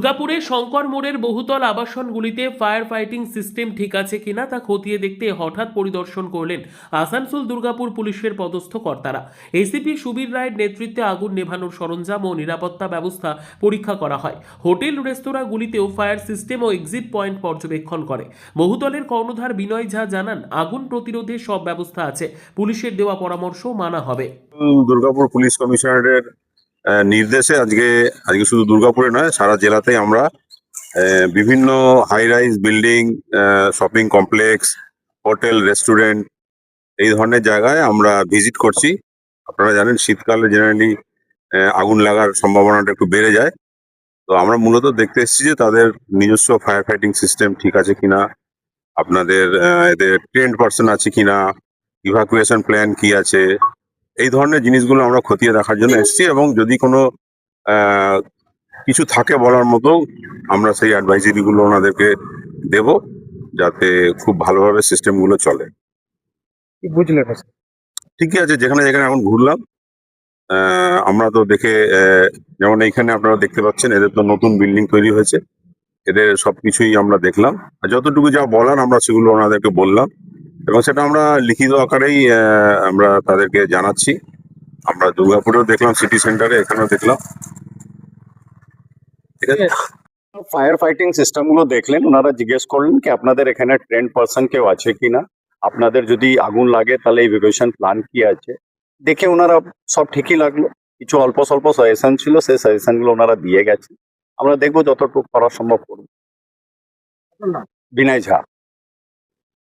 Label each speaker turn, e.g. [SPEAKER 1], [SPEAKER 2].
[SPEAKER 1] দুর্গাপুরে শঙ্কর মোড়ের বহুতল আবাসনগুলিতে ফায়ার ফাইটিং সিস্টেম ঠিক আছে কিনা তা খতিয়ে দেখতে হঠাৎ পরিদর্শন করলেন আসানসোল দুর্গাপুর পুলিশের পদস্থ কর্তারা। এসিপি সুবীর রায়ের নেতৃত্বে আগুন নেভানোর সরঞ্জাম ও নিরাপত্তা ব্যবস্থা পরীক্ষা করা হয়। হোটেল রেস্তোরাঁগুলিতেও ফায়ার সিস্টেম ও এক্সিট পয়েন্ট পর্যবেক্ষণ করে। বহুতলের কর্ণধার বিনয় ঝা জানান, আগুন প্রতিরোধে সব ব্যবস্থা আছে, পুলিশের দেওয়া পরামর্শ মানা হবে।
[SPEAKER 2] দুর্গাপুর পুলিশ কমিশনারের নির্দেশে আজকে শুধু দুর্গাপুরে নয়, সারা জেলাতেই আমরা বিভিন্ন high rise building, shopping complex, hotel, restaurant এই ধরনের জায়গায় আমরা ভিজিট করছি। আপনারা জানেন শীতকালে জেনারেলি আগুন লাগার সম্ভাবনাটা একটু বেড়ে যায়। তো আমরা মূলত দেখতে এসেছি যে তাদের নিজস্ব ফায়ার ফাইটিং সিস্টেম ঠিক আছে কিনা, আপনাদের এদের ট্রেন্ড পার্সন আছে কিনা, ইভাকুয়েশন প্ল্যান কি আছে, এই ধরনের জিনিসগুলো আমরা খতিয়ে দেখার জন্য এসেছি। এবং যদি কোনো কিছু থাকে বলার মতো, আমরা সেই অ্যাডভাইজারি গুলো ওনাদেরকে দেব, যাতে খুব ভালোভাবে সিস্টেমগুলো চলে।
[SPEAKER 3] বুঝলেন?
[SPEAKER 2] ঠিকই আছে, যেখানে যেখানে এখন ঘুরলাম আমরা তো দেখে, যেমন এইখানে আপনারা দেখতে পাচ্ছেন এদের তো নতুন বিল্ডিং তৈরি হয়েছে, এদের সবকিছুই আমরা দেখলাম। আর যতটুকু যা বলার আমরা সেগুলো ওনাদেরকে বললাম, এবং সেটা আমরা লিখিত আকারেই আমরা তাদেরকে জানাচ্ছি। আমরা দুর্গাপুরেও দেখলাম, সিটি সেন্টারে এখানেও দেখলাম। ঠিক আছে,
[SPEAKER 3] ফায়ার ফাইটিং সিস্টেম গুলো দেখলেন, ওনারা জিজ্ঞেস করলেন কি আপনাদের এখানে ট্রেন্ড পার্সন কেউ আছে কিনা, আপনাদের যদি আগুন লাগে তাহলে ইভ্যাকুয়েশন প্ল্যান কি আছে। দেখে ওনারা সব ঠিকই লাগলো, কিছু অল্প স্বল্প সাজেশন ছিল, সেই সাজেশন গুলো ওনারা দিয়ে গেছে। আমরা দেখবো যতটুকু করা সম্ভব করবো। বিনয় ঝা।